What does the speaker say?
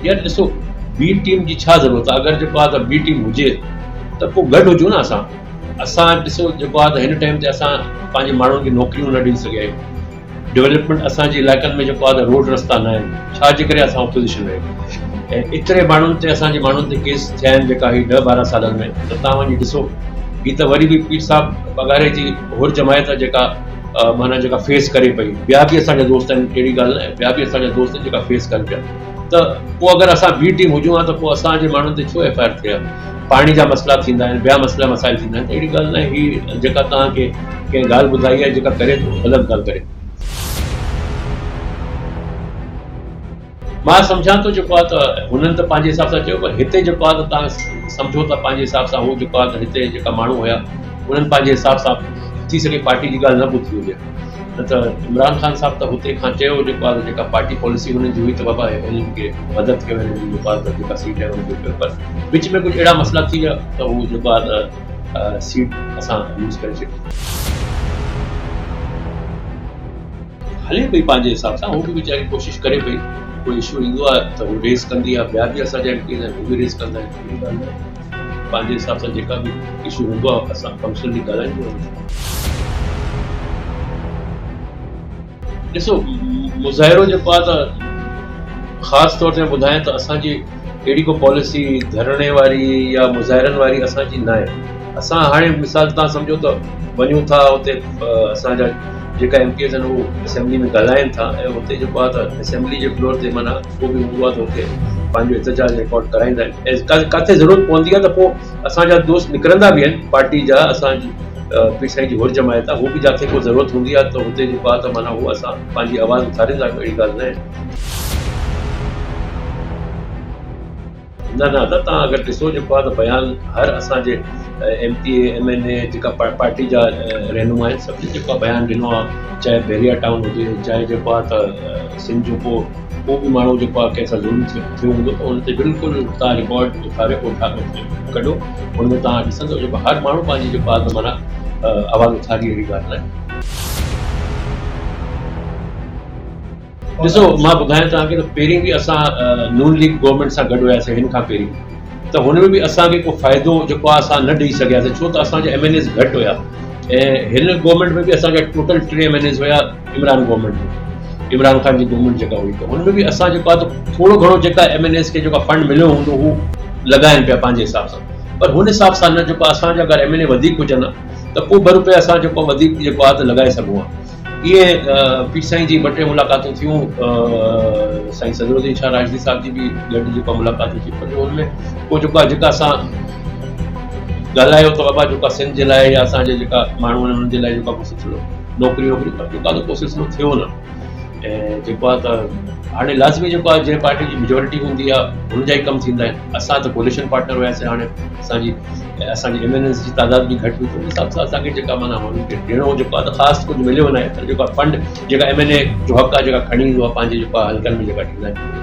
यार ॾिसो B team जी छा ज़रूरत आहे? अगरि जेको आहे त बी टीम हुजे त पोइ गॾु हुजूं न असां ॾिसो जेको आहे त हिन टाइम ते असां पंहिंजे माण्हुनि खे नौकरियूं न ॾेई सघिया आहियूं। डेवलपमेंट असांजे इलाइक़नि में जेको आहे त रोड रस्ता न आहिनि, छाजे करे असां ऑपोज़िशन में आहियूं। ऐं एतिरे माण्हुनि ते असांजे माण्हुनि ते केस थिया आहिनि जेका हीअ 10-12 सालनि में, त तव्हां वञी ॾिसो हीअ त वरी बि पीर साहिबु पघारे जी हुर जमायत जेका माना जेका फेस करे पई, ॿिया बि असांजा दोस्त आहिनि, अहिड़ी ॻाल्हि न आहे, ॿिया बि असांजा दोस्त आहिनि जेका फेस कनि पिया। त पोइ अगरि असां बी टीम हुजूं हा त पोइ असांजे माण्हुनि ते छो एफ आई आर थिए हा? पाणी जा मसइला थींदा आहिनि, ॿिया मसइला मसाइल थींदा आहिनि, त अहिड़ी ॻाल्हि न आहे। हीअ जेका तव्हांखे कंहिं ॻाल्हि ॿुधाई आहे जेका करे थो ग़लति ॻाल्हि करे। मां सम्झां थो जेको आहे त हुननि त पंहिंजे हिसाब सां चयो, पर हिते जेको आहे त तव्हां सम्झो था पंहिंजे हिसाब सां हू जेको आहे त हिते जेका माण्हू हुया उन्हनि पंहिंजे हिसाब सां थी सघे पार्टी जी ॻाल्हि न ॿुधी हुजे, न त इमरान ख़ान साहिबु त हुते खां चयो जेको आहे जेका पार्टी पॉलिसी हुननि जी हुई त बाबा हिननि खे मदद कयो, हिननि जी जेको आहे त जेका सीट आहे हुनखे कयो, पर विच में कुझु अहिड़ा मसइला थी विया त हू जेको आहे त सीट असां यूज़ करे छॾी। हले पई पंहिंजे हिसाब सां, हू बि वीचारी कोशिशि करे पई, कोई इशू ईंदो आहे त हू रेज़ कंदी आहे, ॿिया बि असांजा एम पीज़ आहिनि हू बि रेज़ कंदा आहिनि। पंहिंजे हिसाब सां जेका बि इशू हूंदो आहे असां फंक्शनली ॻाल्हाईंदा आहियूं। ॾिसो मुज़ाहिरो जेको आहे त ख़ासि तौर ते ॿुधायां त असांजी अहिड़ी को पॉलिसी धरणे वारी या मुज़ाहिरनि वारी असांजी न आहे। असां हाणे मिसाल तव्हां सम्झो त वञूं था हुते असांजा जेका एम पीज़ आहिनि उहे असेंबली में ॻाल्हाइनि था, ऐं हुते जेको आहे त असेंबली जे फ्लोर ते माना को बि हूंदो आहे त हुते पंहिंजो एहतजाज रिकॉर्ड कराईंदा आहिनि, ऐं किथे ज़रूरत पवंदी आहे त पोइ असांजा दोस्त निकिरंदा बि आहिनि पार्टी जा, असांजी पीर साईं जी हुर जमायत आहे, हू बि जिथे को ज़रूरत हूंदी आहे त हुते जेको आहे त माना उहो असां पंहिंजी आवाज़ उथारींदा आहियूं, अहिड़ी ॻाल्हि न आहे। न न त तव्हां अगरि ॾिसो जेको आहे त बयानु हर असांजे M P M N A जेका पार्टी जा रहनुमा आहिनि सभिनी जेको आहे बयानु ॾिनो आहे, चाहे बैरिया टाउन हुजे, चाहे जेको आहे त सिंध जो को बि माण्हू जेको आहे कंहिंसां ज़ुल्म थियो हूंदो त हुन ते बिल्कुलु तव्हां रिकॉर्ड उथारे कढो, हुन में तव्हां ॾिसंदो जेको हर माण्हू पंहिंजी जेको आहे त माना आवाज़ उथारी, अहिड़ी ॻाल्हि न आहे। ॾिसो मां ॿुधायां तव्हांखे त पहिरीं बि असां नून लीग गवर्नमेंट सां गॾु हुयासीं हिन खां पहिरीं, त हुन में बि असांखे को फ़ाइदो जेको आहे असां न ॾेई सघियासीं, छो त असांजा एम एन एज़ घटि हुया, ऐं हिन गवर्नमेंट में बि असांजा टोटल 3 एम एन एज़ हुया इमरान गवर्नमेंट में, इमरान ख़ान जी गवर्नमेंट जेका हुई, त हुन में बि असां जेको आहे त थोरो घणो जेका एम एन एज़ खे जेका फंड मिलियो हूंदो हू लॻाइनि पिया पंहिंजे हिसाब सां, पर हुन हिसाब सां न जेको असांजा अगरि एम एन ए वधीक हुजनि त पोइ ॿ रुपया असां जेको वधीक जेको आहे त लॻाए सघूं। इहे पीर साईं जी ॿ टे मुलाक़ातूं थियूं, साईं सदरुद्दीन शाह राजदी साहिब जी बि गॾु जेका मुलाक़ातूं थियूं, पर हुनमें पोइ जेको आहे जेका असां ॻाल्हायो त बाबा जेका सिंध जे लाइ या असांजे जेका माण्हू आहिनि उन्हनि जे लाइ जेका को सिलसिलो नौकिरी पर जेका त को सिलसिलो थियो न, ऐं जेको आहे त हाणे लाज़मी जेको आहे जंहिं पार्टी जी मेजोरिटी हूंदी आहे हुन जा ई कमु थींदा आहिनि। असां त कोलिशन पार्टनर हुयासीं, हाणे असांजी एम एन एस जी तइदाद बि घटि हुई, त उन हिसाब सां असांखे जेका माना हुननि खे ॾियणो जेको आहे त ख़ासि कुझु मिलियो न आहे, पर जेको आहे फंड जेका एम एन ए जो हक़ आहे जेका खणी ईंदो आहे पंहिंजे जेको आहे हल्कनि में जेका ॾींदा आहिनि।